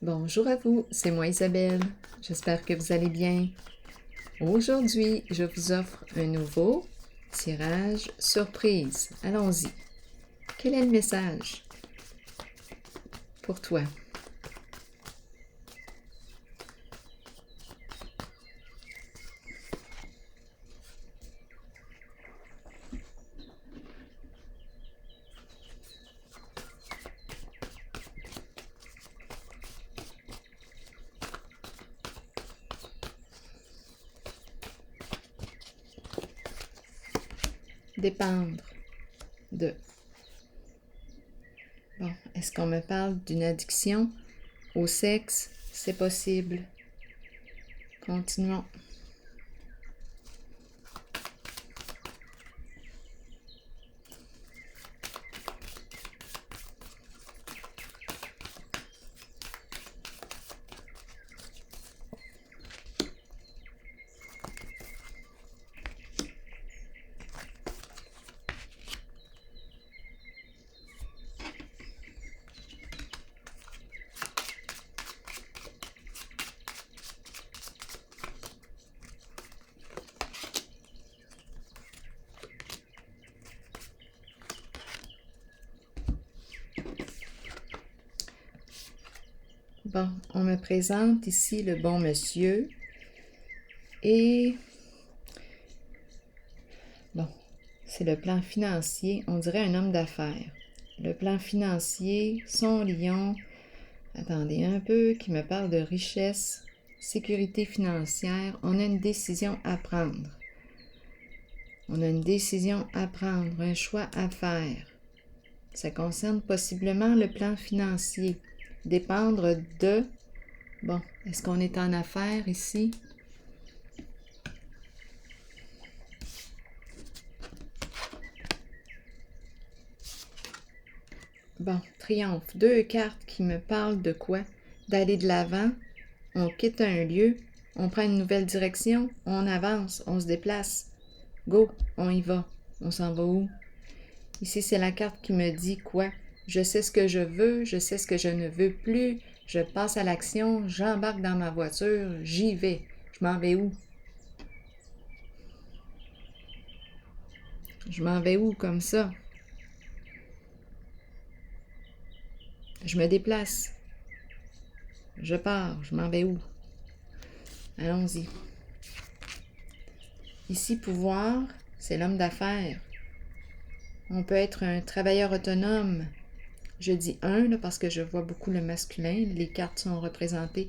Bonjour à vous, c'est moi Isabelle. J'espère que vous allez bien. Aujourd'hui, je vous offre un nouveau tirage surprise. Allons-y. Quel est le message pour toi? Dépendre de. Bon, est-ce qu'on me parle d'une addiction au sexe? C'est possible. Continuons. Bon, on me présente ici le bon monsieur et bon, c'est le plan financier, on dirait un homme d'affaires. Le plan financier, son lion, attendez un peu, qui me parle de richesse, sécurité financière. On a une décision à prendre. On a une décision à prendre, un choix à faire. Ça concerne possiblement le plan financier. Dépendre de... Bon, est-ce qu'on est en affaires ici? Bon, triomphe. Deux cartes qui me parlent de quoi? D'aller de l'avant. On quitte un lieu. On prend une nouvelle direction. On avance. On se déplace. Go, on y va. On s'en va où? Ici, c'est la carte qui me dit quoi? Je sais ce que je veux, je sais ce que je ne veux plus, je passe à l'action, j'embarque dans ma voiture, j'y vais. Je m'en vais où? Je m'en vais où comme ça? Je me déplace. Je pars, je m'en vais où? Allons-y. Ici, pouvoir, c'est l'homme d'affaires. On peut être un travailleur autonome. Je dis un là, parce que je vois beaucoup le masculin. Les cartes sont représentées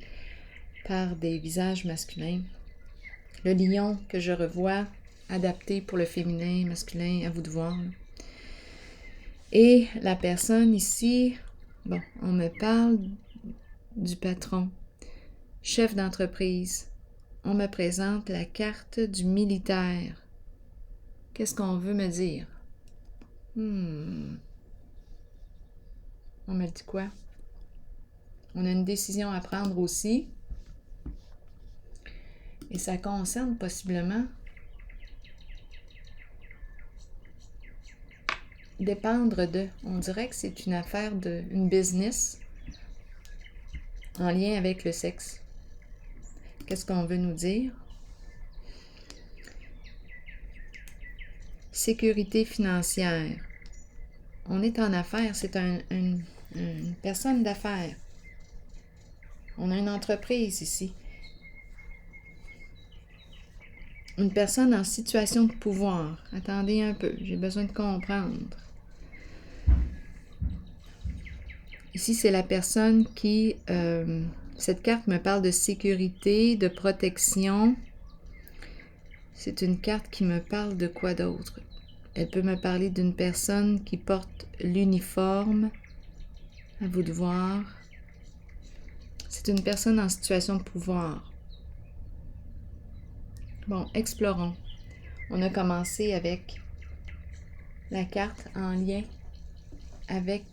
par des visages masculins. Le lion que je revois, adapté pour le féminin, masculin, à vous de voir. Et la personne ici, bon, on me parle du patron, chef d'entreprise. On me présente la carte du militaire. Qu'est-ce qu'on veut me dire? On me dit quoi? On a une décision à prendre aussi. Et ça concerne possiblement dépendre de. On dirait que c'est une affaire une business en lien avec le sexe. Qu'est-ce qu'on veut nous dire? Sécurité financière. On est en affaires, c'est une personne d'affaires. On a une entreprise ici. Une personne en situation de pouvoir. Attendez un peu, j'ai besoin de comprendre. Ici, c'est la personne qui... cette carte me parle de sécurité, de protection. C'est une carte qui me parle de quoi d'autre? Elle peut me parler d'une personne qui porte l'uniforme. À vous de voir. C'est une personne en situation de pouvoir. Bon, explorons. On a commencé avec la carte en lien avec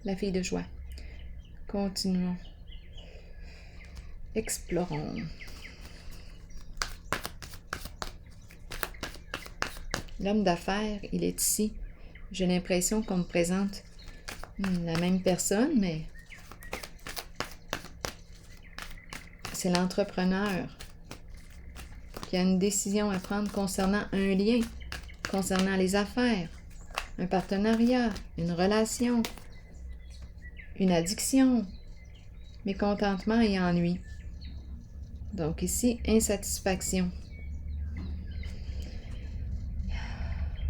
la fille de joie. Continuons. Explorons. L'homme d'affaires, il est ici. J'ai l'impression qu'on me présente la même personne, mais c'est l'entrepreneur qui a une décision à prendre concernant un lien, concernant les affaires, un partenariat, une relation, une addiction, mécontentement et ennui. Donc ici, insatisfaction.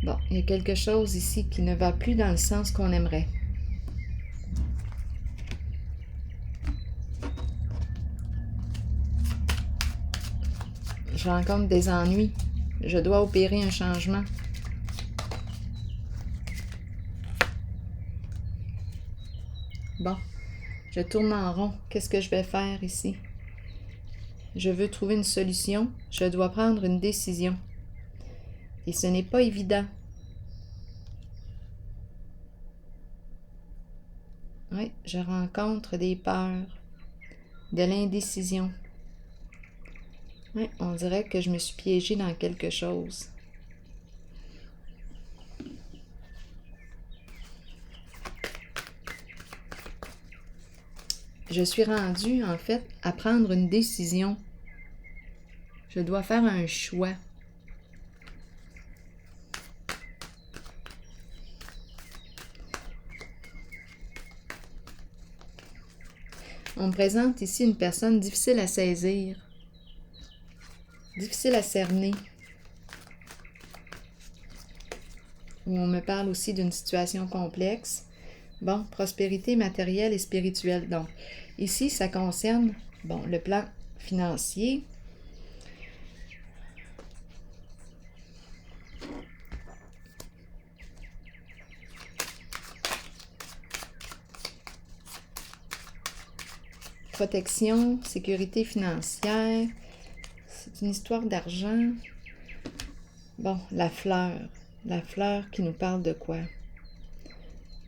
Bon, il y a quelque chose ici qui ne va plus dans le sens qu'on aimerait. Je rencontre des ennuis. Je dois opérer un changement. Bon, je tourne en rond. Qu'est-ce que je vais faire ici? Je veux trouver une solution. Je dois prendre une décision. Et ce n'est pas évident. Oui, je rencontre des peurs, de l'indécision. Oui, on dirait que je me suis piégée dans quelque chose. Je suis rendue, en fait, à prendre une décision. Je dois faire un choix. On me présente ici une personne difficile à saisir, difficile à cerner. Où on me parle aussi d'une situation complexe. Bon, prospérité matérielle et spirituelle. Donc, ici, ça concerne, bon, le plan financier. Protection, sécurité financière. C'est une histoire d'argent. Bon, la fleur. La fleur qui nous parle de quoi?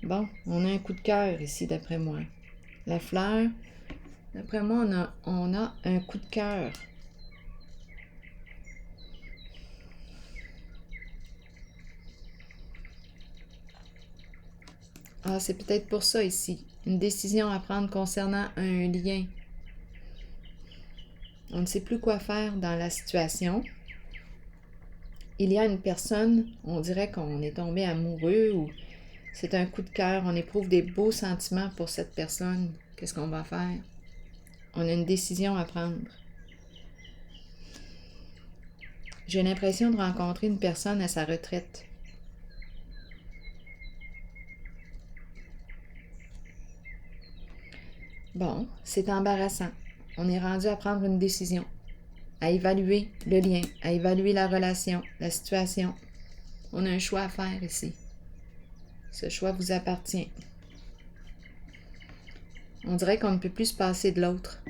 Bon, on a un coup de cœur ici, d'après moi. La fleur, d'après moi, on a un coup de cœur. Ah, c'est peut-être pour ça ici. Une décision à prendre concernant un lien. On ne sait plus quoi faire dans la situation. Il y a une personne, on dirait qu'on est tombé amoureux ou c'est un coup de cœur, on éprouve des beaux sentiments pour cette personne. Qu'est-ce qu'on va faire? On a une décision à prendre. J'ai l'impression de rencontrer une personne à sa retraite. Bon, c'est embarrassant. On est rendu à prendre une décision, à évaluer le lien, à évaluer la relation, la situation. On a un choix à faire ici. Ce choix vous appartient. On dirait qu'on ne peut plus se passer de l'autre.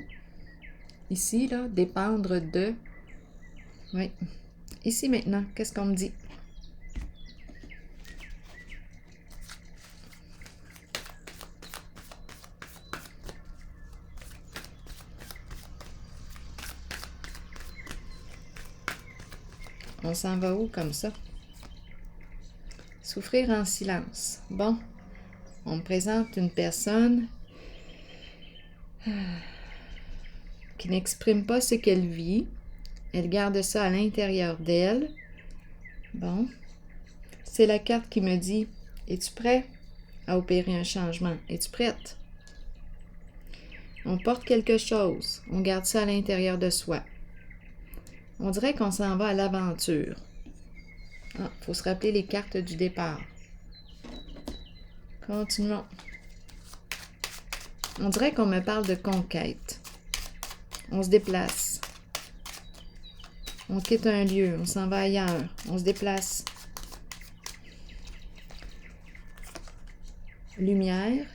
Ici, là, dépendre de... Oui. Ici, maintenant, qu'est-ce qu'on me dit? On s'en va où comme ça? Souffrir en silence. Bon, on me présente une personne qui n'exprime pas ce qu'elle vit. Elle garde ça à l'intérieur d'elle. Bon, c'est la carte qui me dit, es-tu prêt à opérer un changement? Es-tu prête? On porte quelque chose, on garde ça à l'intérieur de soi. On dirait qu'on s'en va à l'aventure. Ah, faut se rappeler les cartes du départ. Continuons. On dirait qu'on me parle de conquête. On se déplace. On quitte un lieu, on s'en va ailleurs, on se déplace. Lumière.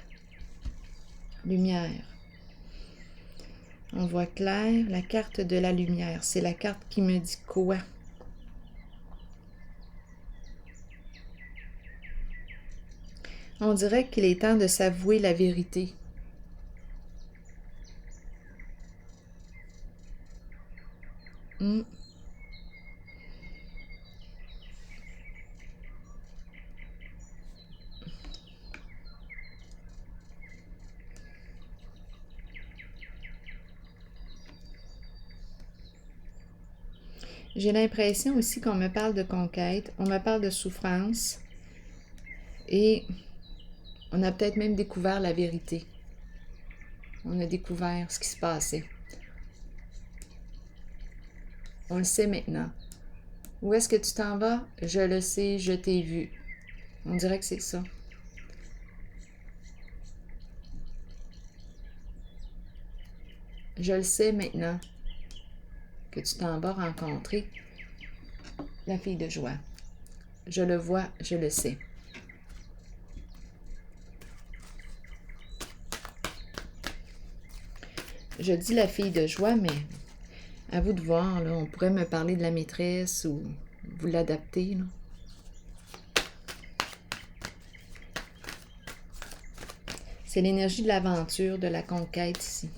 Lumière. On voit clair, la carte de la lumière. C'est la carte qui me dit quoi? On dirait qu'il est temps de s'avouer la vérité. J'ai l'impression aussi qu'on me parle de conquête, on me parle de souffrance et on a peut-être même découvert la vérité. On a découvert ce qui se passait. On le sait maintenant. Où est-ce que tu t'en vas? Je le sais, je t'ai vu. On dirait que c'est ça. Je le sais maintenant que tu t'en vas rencontrer la fille de joie. Je le vois, je le sais. Je dis la fille de joie, mais à vous de voir, là, on pourrait me parler de la maîtresse ou vous l'adapter, là. C'est l'énergie de l'aventure, de la conquête ici.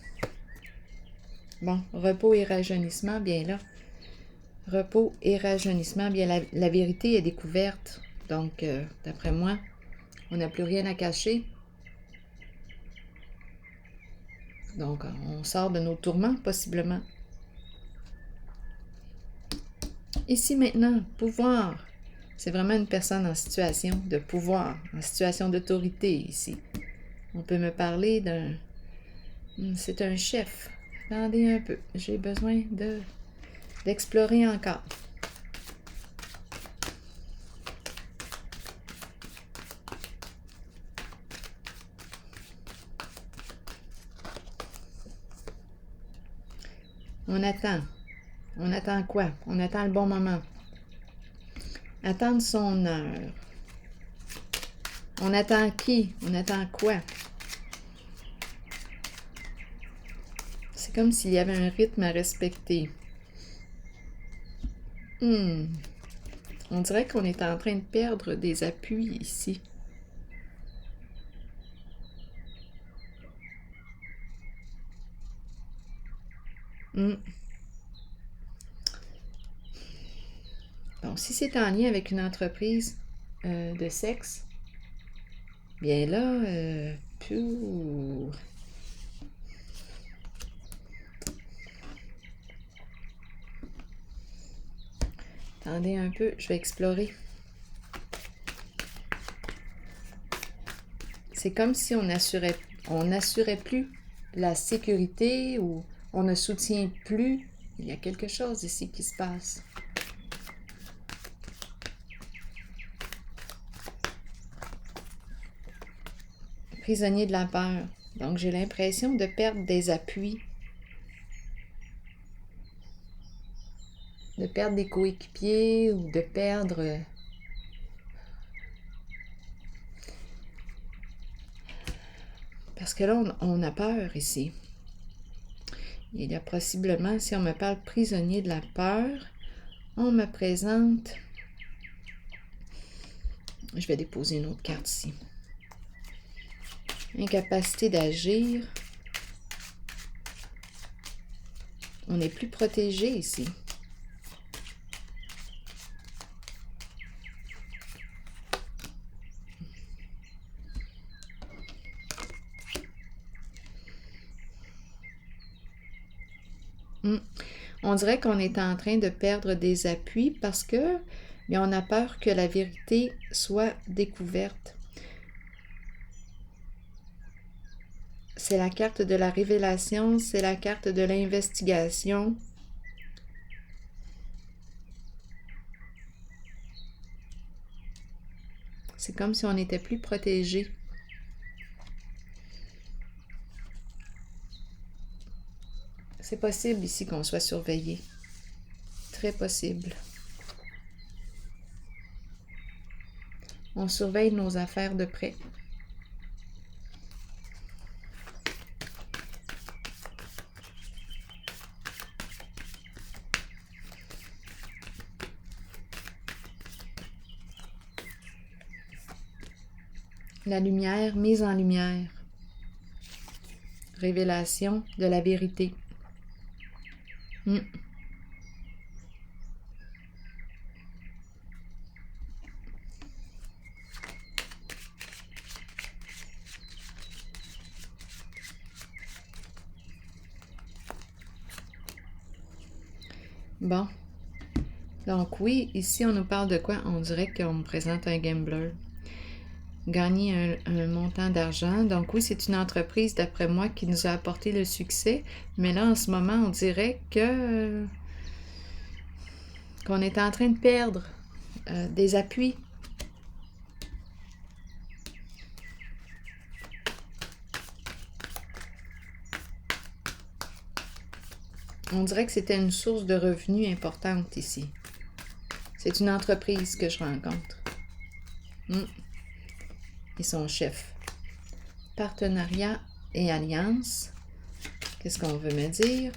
Bon, repos et rajeunissement, bien là. Repos et rajeunissement, bien la vérité est découverte. Donc, d'après moi, on n'a plus rien à cacher. Donc, on sort de nos tourments, possiblement. Ici, maintenant, pouvoir. C'est vraiment une personne en situation de pouvoir, en situation d'autorité ici. On peut me parler d'un... C'est un chef. Attendez un peu, j'ai besoin d'explorer encore. On attend. On attend quoi? On attend le bon moment. Attendre son heure. On attend qui? On attend quoi? C'est comme s'il y avait un rythme à respecter. On dirait qu'on est en train de perdre des appuis ici. Donc, si c'est en lien avec une entreprise de sexe, bien là, attendez un peu, je vais explorer. C'est comme si on n'assurait plus la sécurité ou on ne soutient plus. Il y a quelque chose ici qui se passe. Prisonnier de la peur. Donc, j'ai l'impression de perdre des appuis. De perdre des coéquipiers ou de perdre... Parce que là, on a peur ici. Il y a possiblement, si on me parle prisonnier de la peur, on me présente... Je vais déposer une autre carte ici. Incapacité d'agir. On n'est plus protégé ici. On dirait qu'on est en train de perdre des appuis parce que mais on a peur que la vérité soit découverte. C'est la carte de la révélation, c'est la carte de l'investigation. C'est comme si on n'était plus protégé. C'est possible ici qu'on soit surveillé. Très possible. On surveille nos affaires de près. La lumière, mise en lumière. Révélation de la vérité. Bon. Donc oui, ici on nous parle de quoi? On dirait qu'on me présente un gambler. Gagner un montant d'argent. Donc oui, c'est une entreprise, d'après moi, qui nous a apporté le succès. Mais là, en ce moment, on dirait que qu'on est en train de perdre des appuis. On dirait que c'était une source de revenus importante ici. C'est une entreprise que je rencontre. Et son chef. Partenariat et alliance. Qu'est-ce qu'on veut me dire?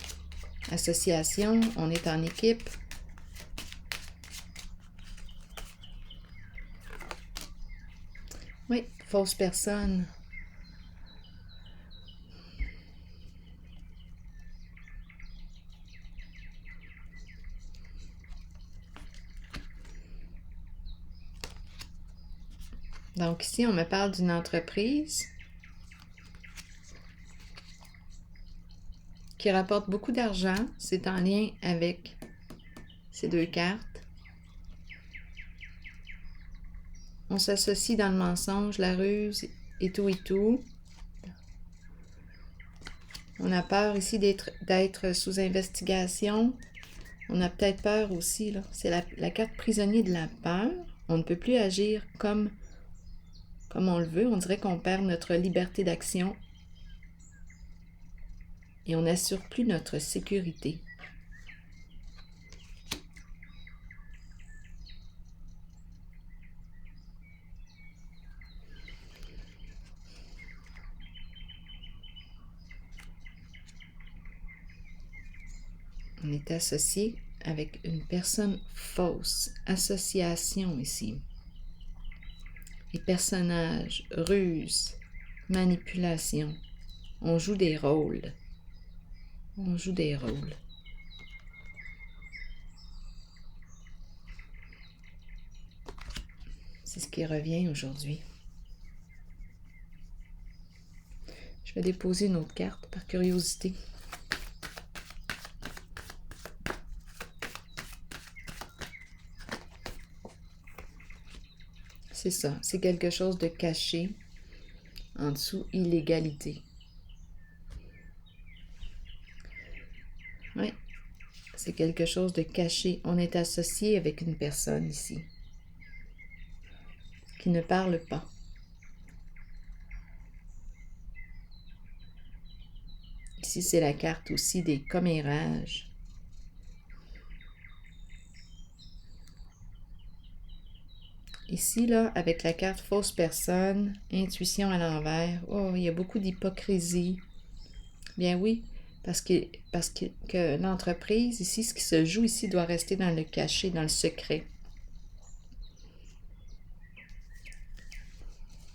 Association, on est en équipe. Oui, fausse personne. Donc ici, on me parle d'une entreprise qui rapporte beaucoup d'argent. C'est en lien avec ces deux cartes. On s'associe dans le mensonge, la ruse et tout et tout. On a peur ici d'être sous investigation. On a peut-être peur aussi, là. C'est la carte prisonnier de la peur. On ne peut plus agir comme on le veut. On dirait qu'on perd notre liberté d'action. Et on n'assure plus notre sécurité. On est associé avec une personne fausse. Association ici. Les personnages, ruse, manipulation. On joue des rôles. On joue des rôles. C'est ce qui revient aujourd'hui. Je vais déposer une autre carte par curiosité. C'est ça, c'est quelque chose de caché. En dessous, illégalité. Oui, c'est quelque chose de caché. On est associé avec une personne ici qui ne parle pas. Ici, c'est la carte aussi des commérages. Ici, là, avec la carte fausse personne, intuition à l'envers, oh, il y a beaucoup d'hypocrisie. Bien oui, parce que l'entreprise, ici, ce qui se joue ici doit rester dans le cachet, dans le secret.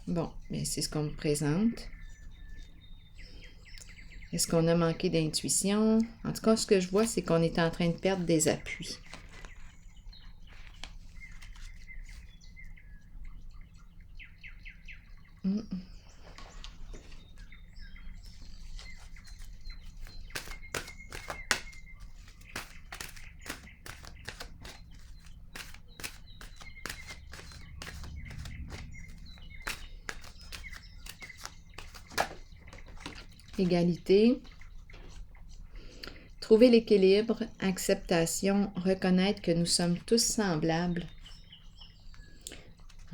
Bon, bien c'est ce qu'on me présente. Est-ce qu'on a manqué d'intuition? En tout cas, ce que je vois, c'est qu'on est en train de perdre des appuis. Égalité. Trouver l'équilibre, acceptation, reconnaître que nous sommes tous semblables.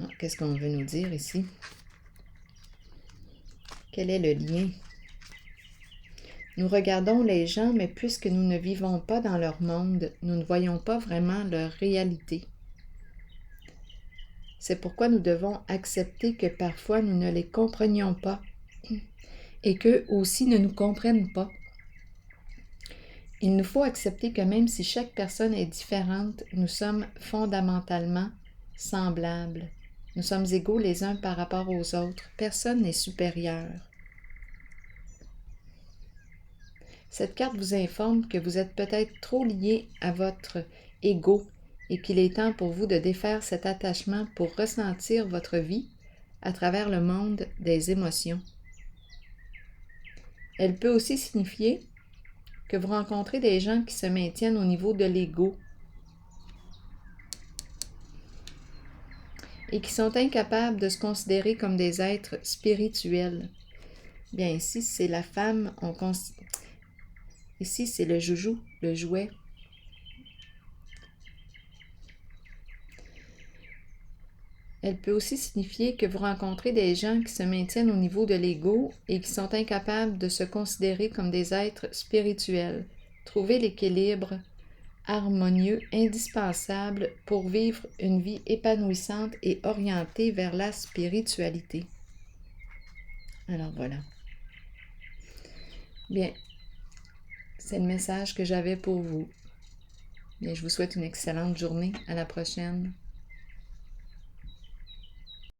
Ah, qu'est-ce qu'on veut nous dire ici? Quel est le lien? Nous regardons les gens, mais puisque nous ne vivons pas dans leur monde, nous ne voyons pas vraiment leur réalité. C'est pourquoi nous devons accepter que parfois nous ne les comprenions pas et qu'eux aussi ne nous comprennent pas. Il nous faut accepter que même si chaque personne est différente, nous sommes fondamentalement semblables. Nous sommes égaux les uns par rapport aux autres. Personne n'est supérieur. Cette carte vous informe que vous êtes peut-être trop lié à votre ego et qu'il est temps pour vous de défaire cet attachement pour ressentir votre vie à travers le monde des émotions. Elle peut aussi signifier que vous rencontrez des gens qui se maintiennent au niveau de l'ego. et qui sont incapables de se considérer comme des êtres spirituels. Bien, ici, c'est la femme, ici, c'est le joujou, le jouet. Elle peut aussi signifier que vous rencontrez des gens qui se maintiennent au niveau de l'ego et qui sont incapables de se considérer comme des êtres spirituels. Trouvez l'équilibre harmonieux indispensable pour vivre une vie épanouissante et orientée vers la spiritualité. Alors voilà. Bien, c'est le message que j'avais pour vous. Bien, je vous souhaite une excellente journée. À la prochaine.